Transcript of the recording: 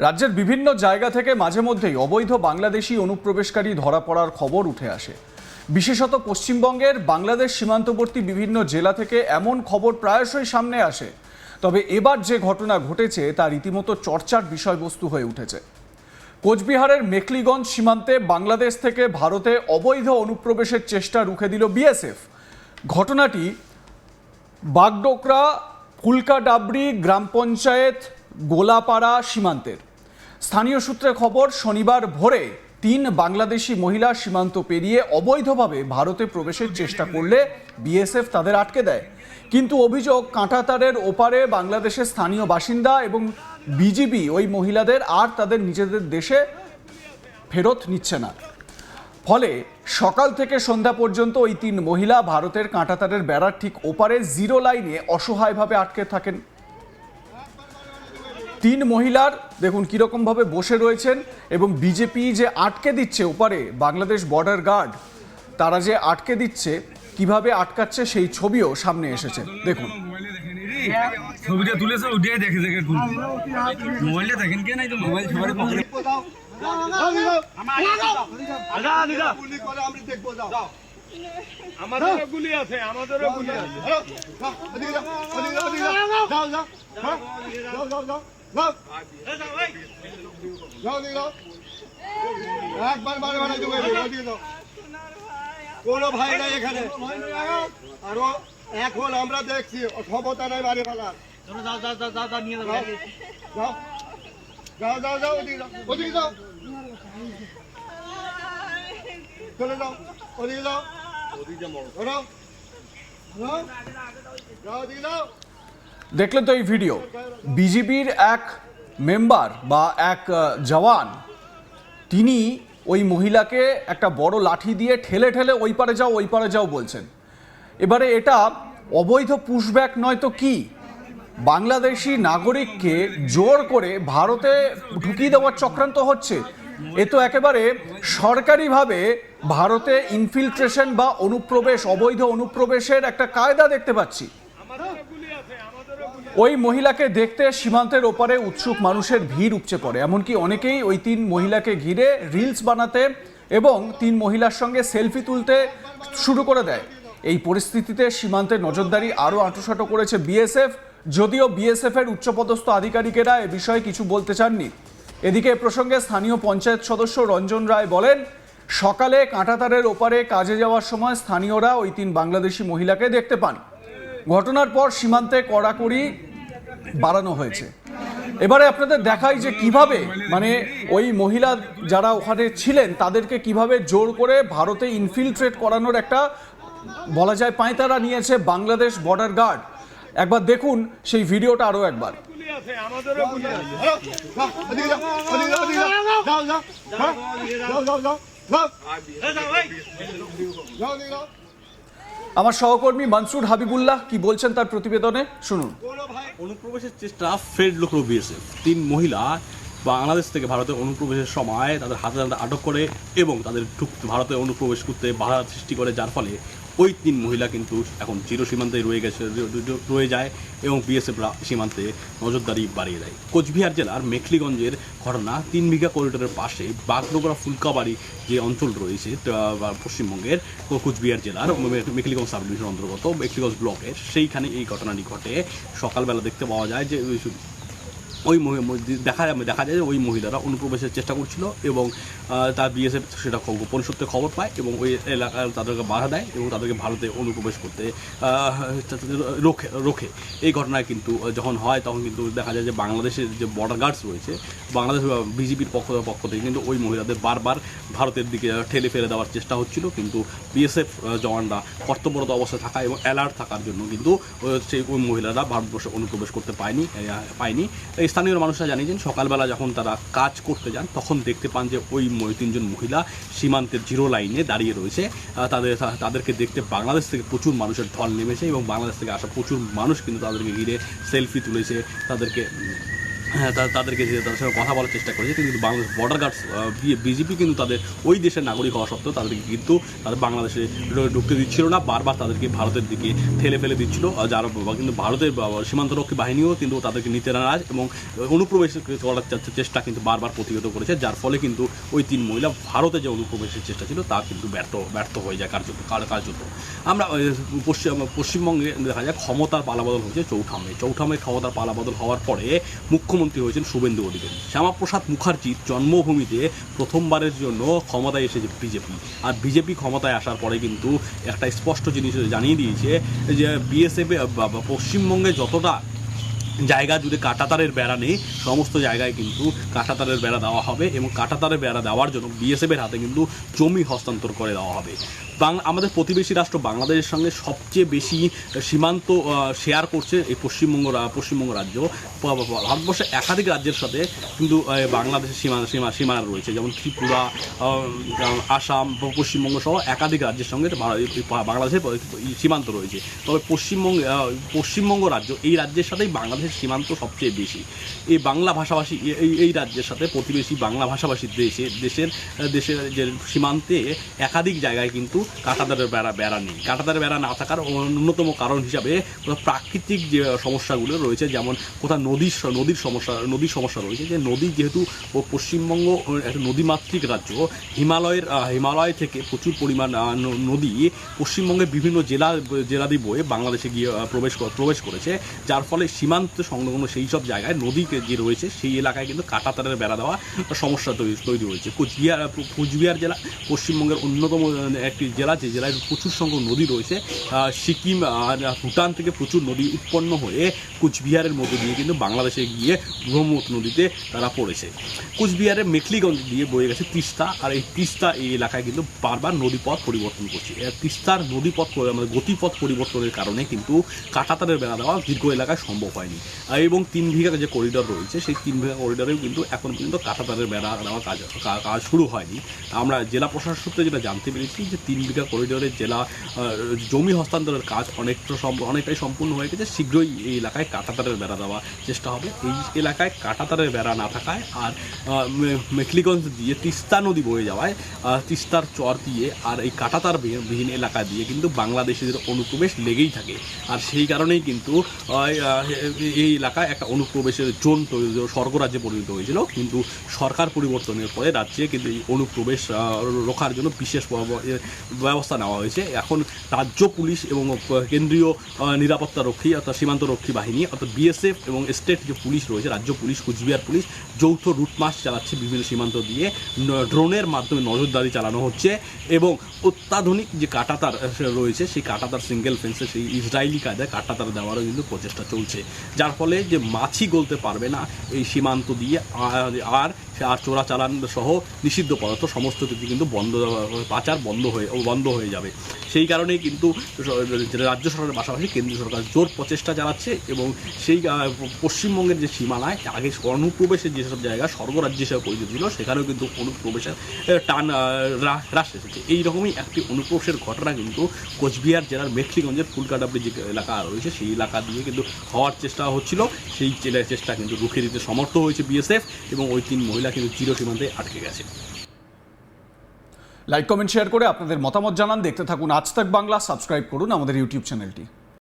রাজ্যের বিভিন্ন জায়গা থেকে মাঝে মধ্যেই অবৈধ বাংলাদেশি অনুপ্রবেশকারী ধরা পড়ার খবর উঠে আসে। বিশেষত পশ্চিমবঙ্গের বাংলাদেশ সীমান্তবর্তী বিভিন্ন জেলা থেকে এমন খবর প্রায়শই সামনে আসে। তবে এবার যে ঘটনা ঘটেছে তা রীতিমতো চর্চার বিষয়বস্তু হয়ে উঠেছে। কোচবিহারের মেখলিগঞ্জ সীমান্তে বাংলাদেশ থেকে ভারতে অবৈধ অনুপ্রবেশের চেষ্টা রুখে দিল বিএসএফ। ঘটনাটি বাগডোকরা ফুলকাডাবরি গ্রাম পঞ্চায়েত গোলাপাড়া সীমান্তের। স্থানীয় সূত্রে খবর, শনিবার ভোরে 3 বাংলাদেশি মহিলা সীমান্ত পেরিয়ে অবৈধভাবে ভারতে প্রবেশের চেষ্টা করলে বিএসএফ তাদের আটকে দেয়। কিন্তু অভিযোগ, কাঁটাতারের ওপারে বাংলাদেশের স্থানীয় বাসিন্দা এবং বিজিবি ওই মহিলাদের আর তাদের নিজেদের দেশে ফেরত নিচ্ছে না। ফলে সকাল থেকে সন্ধ্যা পর্যন্ত ওই 3 মহিলা ভারতের কাঁটাতারের বেড়ার ঠিক ওপারে জিরো লাইনে অসহায়ভাবে আটকে থাকেন। 3 মহিলার দেখুন কীরকমভাবে বসে রয়েছেন এবং বিজেপি যে আটকে দিচ্ছে ওপারে, বাংলাদেশ বর্ডার গার্ড তারা যে আটকে দিচ্ছে, কিভাবে আটকাচ্ছে সেই ছবিও সামনে এসেছে। দেখুন ছবিটা তুলেছে, উঠিয়ে দেখে দেখে মোবাইলটা দেখেন কে নাই তো মোবাইল সবারই পকেটে। আমাদেরও গুলি আছে, আমাদেরও গুলি আছে। একবার বারে বারে কোনো ভাই নাই এখানে, আরো এখন আমরা দেখছি ক্ষমতা নাই বাড়ি ফেলার। যাও যাও যাও যাও নিয়ে যাও, যাও যাও যাও ওদিকে যাও, ওদিকে যাও, চলে যাও, ওদিকে যাও, দেখলেন তো এই ভিডিও। বিজিবির এক মেম্বার বা এক জওয়ান, তিনি ওই মহিলাকে একটা বড় লাঠি দিয়ে ঠেলে ঠেলে ওই পারে যাও ওই পারে যাও বলছেন। এবারে এটা অবৈধ পুশব্যাক নয় তো কি? বাংলাদেশি নাগরিককে জোর করে ভারতে ঢুকিয়ে দেওয়ার চক্রান্ত হচ্ছে। এ তো একেবারে সরকারিভাবে ভারতে ইনফিলট্রেশন বা অনুপ্রবেশ, অবৈধ অনুপ্রবেশের একটা কায়দা দেখতে পাচ্ছি। ওই মহিলাকে দেখতে সীমান্তের ওপারে উৎসুক মানুষের ভিড় উপচে পড়ে। এমনকি অনেকেই ওই 3 মহিলাকে ঘিরে রিলস বানাতে এবং 3 মহিলার সঙ্গে সেলফি তুলতে শুরু করে দেয়। এই পরিস্থিতিতে সীমান্তে নজরদারি আরও আঁটুসাঁটো করেছে বিএসএফ, যদিও বিএসএফের উচ্চপদস্থ আধিকারিকেরা এ বিষয়ে কিছু বলতে চাননি। এদিকে এ প্রসঙ্গে স্থানীয় পঞ্চায়েত সদস্য রঞ্জন রায় বলেন, সকালে কাঁটাতারের ওপারে কাজে যাওয়ার সময় স্থানীয়রা ওই 3 বাংলাদেশি মহিলাকে দেখতে পান। ঘটনার পর সীমান্তে কড়াকড়ি বাড়ানো হয়েছে। এবারে আপনাদের দেখাই যে কিভাবে মানে ওই মহিলা যারা ওখানে ছিলেন তাদেরকে কিভাবে জোর করে ভারতে ইনফিলট্রেট করানোর একটা বলা যায় পাঁয়তারা নিয়েছে বাংলাদেশ বর্ডার গার্ড। একবার দেখুন সেই ভিডিওটা আরও একবার। আমার সহকর্মী মনসুর হাবিবুল্লাহ কি বলছেন তার প্রতিবেদনে শুনুন। অনুপ্রবেশের চেষ্টা ফের লোকল বিএসএফ। 3 মহিলা বাংলাদেশ থেকে ভারতে অনুপ্রবেশের সময় তাদের হাতে আটক করে এবং তাদের ভারতে অনুপ্রবেশ করতে বাধা সৃষ্টি করে, যার ফলে ওই 3 মহিলা কিন্তু এখন জিরো সীমান্তে রয়ে যায় এবং বিএসএফরা সীমান্তে নজরদারি বাড়িয়ে দেয়। কোচবিহার জেলার মেখলিগঞ্জের ঘটনা। 3 বিঘা করিডোরের পাশে বাগডোগরা ফুলকাবাড়ি যে অঞ্চল রয়েছে পশ্চিমবঙ্গের কোচবিহার জেলার মেখলিগঞ্জ সাব ডিভিশন অন্তর্গত মেখলিগঞ্জ ব্লকের, সেইখানে এই ঘটনাটি ঘটে। সকালবেলা দেখতে পাওয়া যায় যে ওই দেখা যায় যে ওই মহিলারা অনুপ্রবেশের চেষ্টা করছিল এবং তার বিএসএফ সেটা গোপন সূত্রে খবর পায় এবং ওই এলাকায় তাদেরকে বাধা দেয় এবং তাদেরকে ভারতে অনুপ্রবেশ করতে রোখে। এই ঘটনায় কিন্তু যখন হয় তখন কিন্তু দেখা যায় যে বাংলাদেশের যে বর্ডার গার্ডস রয়েছে, বাংলাদেশ বিজিবির পক্ষ থেকে কিন্তু ওই মহিলাদের বারবার ভারতের দিকে ঠেলে ফেলে দেওয়ার চেষ্টা হচ্ছিল, কিন্তু বিএসএফ জওয়ানরা কর্তব্যরত অবস্থায় থাকা এবং অ্যালার্ট থাকার জন্য কিন্তু সেই ওই মহিলারা ভারতবর্ষে অনুপ্রবেশ করতে পায়নি। স্থানীয় মানুষরা জানিয়েছেন সকালবেলা যখন তারা কাজ করতে যান তখন দেখতে পান যে ওই 3 জন মহিলা সীমান্তের জিরো লাইনে দাঁড়িয়ে রয়েছে। তাদেরকে দেখতে বাংলাদেশ থেকে প্রচুর মানুষের ঢল নেমেছে এবং বাংলাদেশ থেকে আসা প্রচুর মানুষ কিন্তু তাদেরকে ঘিরে সেলফি তুলেছে, তাদেরকে হ্যাঁ তাদেরকে যে তাদের সঙ্গে কথা বলার চেষ্টা করেছে, কিন্তু বাংলাদেশ বর্ডার গার্ডস বিজেপি কিন্তু তাদের ওই দেশের নাগরিক হওয়া সত্ত্বেও তাদেরকে কিন্তু তাদের বাংলাদেশে ঢুকতে দিচ্ছিল না, বারবার তাদেরকে ভারতের দিকে ঠেলে ফেলে দিচ্ছিল। যার কিন্তু ভারতের সীমান্তরক্ষী বাহিনীও কিন্তু তাদেরকে নিতে নারাজ এবং অনুপ্রবেশ করার চেষ্টা কিন্তু বারবার প্রতিহত করেছে, যার ফলে কিন্তু ওই 3 মহিলা ভারতে যে অনুপ্রবেশের চেষ্টা ছিল তা কিন্তু ব্যর্থ হয়ে যায় কার্যত। আমরা পশ্চিমবঙ্গে দেখা যায় ক্ষমতার পালাবদল হয়েছে চৌঠামে ক্ষমতার পালাবদল হওয়ার পরে মুখ্যমন্ত্রী হয়েছেন শুভেন্দু অধিকারী। শ্যামাপ্রসাদ মুখার্জির জন্মভূমিতে প্রথমবারের জন্য ক্ষমতায় এসেছে বিজেপি, আর বিজেপি ক্ষমতায় আসার পরে কিন্তু একটা স্পষ্ট জিনিস জানিয়ে দিয়েছে যে বিএসএফ পশ্চিমবঙ্গে যতটা জায়গা জুড়ে কাঁটাতারের বেড়া নেই সমস্ত জায়গায় কিন্তু কাঁটাতারের বেড়া দেওয়া হবে এবং কাঁটাতারের বেড়া দেওয়ার জন্য বিএসএফের হাতে কিন্তু জমি হস্তান্তর করে দেওয়া হবে। আমাদের প্রতিবেশী রাষ্ট্র বাংলাদেশের সঙ্গে সবচেয়ে বেশি সীমান্ত শেয়ার করছে এই পশ্চিমবঙ্গ রাজ্য। ভারতবর্ষের একাধিক রাজ্যের সাথে কিন্তু বাংলাদেশের সীমানা রয়েছে, যেমন ত্রিপুরা, আসাম, পশ্চিমবঙ্গ সহ একাধিক রাজ্যের সঙ্গে বাংলাদেশের সীমান্ত রয়েছে। তবে পশ্চিমবঙ্গ রাজ্য এই রাজ্যের সাথেই বাংলাদেশের সীমান্ত সবচেয়ে বেশি। এই বাংলা ভাষাভাষী এই রাজ্যের সাথে প্রতিবেশী বাংলা ভাষাভাষী দেশের যে সীমান্তে একাধিক জায়গায় কিন্তু কাঁটাতারের বেড়া নেই। কাঁটাতারের বেড়া না থাকার অন্যতম কারণ হিসাবে প্রাকৃতিক যে সমস্যাগুলো রয়েছে, যেমন কোথাও নদীর সমস্যা রয়েছে, যে নদী যেহেতু পশ্চিমবঙ্গ একটা নদীমাতৃক রাজ্য, হিমালয় থেকে প্রচুর পরিমাণ নদী পশ্চিমবঙ্গের বিভিন্ন জেলা দিয়ে বয়ে বাংলাদেশে গিয়ে প্রবেশ করেছে, যার ফলে সীমান্ত সংলগ্ন সেই সব জায়গায় নদী যে রয়েছে সেই এলাকায় কিন্তু কাঁটাতারের বেড়া দেওয়া সমস্যা তৈরি হয়েছে। কুচবিহার জেলা পশ্চিমবঙ্গের অন্যতম একটি জেলা, যে জেলায় প্রচুর সংখ্যক নদী রয়েছে। সিকিম আর ভুটান থেকে প্রচুর নদী উৎপন্ন হয়ে কুচবিহারের মধ্য দিয়ে কিন্তু বাংলাদেশে গিয়ে ব্রহ্মপুত্র নদীতে তারা পড়েছে। কুচবিহারের মেখলিগঞ্জ দিয়ে বয়ে গেছে তিস্তা, আর এই তিস্তা এই এলাকায় কিন্তু বারবার নদীপথ পরিবর্তন করছে। তিস্তার নদীপথ আমাদের গতিপথ পরিবর্তনের কারণে কিন্তু কাঁটাতারের বেড়া দেওয়া দীর্ঘ এলাকায় সম্ভব হয়নি। এবং 3 বিঘা যে করিডোর রয়েছে সেই 3 বিঘা করিডোরেও কিন্তু এখন পর্যন্ত কাঁটাতারের বেড়া দেওয়া কাজ শুরু হয়নি। আমরা জেলা প্রশাসন সূত্রে যেটা জানতে পেরেছি যে 3 বিঘা করিডোরের জেলা জমি হস্তান্তরের কাজ অনেকটাই সম্পূর্ণ হয়ে গেছে। শীঘ্রই এই এলাকায় কাঁটাতারের বেড়া দেওয়ার চেষ্টা হবে। এই এলাকায় কাঁটাতারের বেড়া না থাকায় আর মেখলিগঞ্জ দিয়ে তিস্তা নদী বয়ে যাওয়ায় তিস্তার চর দিয়ে আর এই কাঁটাতার বিহীন এলাকা দিয়ে কিন্তু বাংলাদেশিদের অনুপ্রবেশ লেগেই থাকে, আর সেই কারণেই কিন্তু এই এলাকায় একটা অনুপ্রবেশের জোন স্বর্গরাজ্যে পরিণত হয়েছিল। কিন্তু সরকার পরিবর্তনের পরে রাজ্যে কিন্তু এই অনুপ্রবেশ রোখার জন্য বিশেষ ব্যবস্থা নেওয়া হয়েছে। এখন রাজ্য পুলিশ এবং কেন্দ্রীয় নিরাপত্তা রক্ষী অর্থাৎ সীমান্তরক্ষী বাহিনী অর্থাৎ বিএসএফ এবং স্টেট যে পুলিশ রয়েছে, রাজ্য পুলিশ, কুচবিহার পুলিশ যৌথ রুট মার্চ চালাচ্ছে বিভিন্ন সীমান্ত দিয়ে। ড্রোনের মাধ্যমে নজরদারি চালানো হচ্ছে এবং অত্যাধুনিক যে কাঁটাতার রয়েছে সেই কাঁটাতার সিঙ্গেল ফেন্সে সেই ইসরায়েলি কায়দায় কাঁটাতার দেওয়ারও কিন্তু প্রচেষ্টা চলছে, যার ফলে যে মাছি গলতে পারবে না এই সীমান্ত দিয়ে, আর চোরাচালান সহ নিষিদ্ধ পদার্থ সমস্ত কিছু কিন্তু পাচার বন্ধ হয়ে যাবে। সেই কারণেই কিন্তু রাজ্য সরকারের পাশাপাশি কেন্দ্রীয় সরকার জোর প্রচেষ্টা চালাচ্ছে এবং সেই পশ্চিমবঙ্গের যে সীমানায় আগে অনুপ্রবেশের যেসব জায়গা স্বর্গরাজ্য হিসেবে পরিচিত ছিল সেখানেও কিন্তু অনুপ্রবেশের টান হ্রাস এসেছে। এইরকমই একটি অনুপ্রবেশের ঘটনা কিন্তু কোচবিহার জেলার মেখলিগঞ্জের ফুলকাটাবড়ি যে এলাকা রয়েছে সেই এলাকা দিয়ে কিন্তু হওয়ার চেষ্টা হচ্ছিল। সেই চেষ্টা কিন্তু রুখে দিতে সমর্থ হয়েছে বিএসএফ এবং ওই 3 মহিলা কিন্তু চিরসীমান্তে আটকে গেছে। লাইক, কমেন্ট, শেয়ার করে আপনাদের মতামত জানান। দেখতে থাকুন আজ তাক বাংলা। সাবস্ক্রাইব করুন আমাদের ইউটিউব চ্যানেলটি।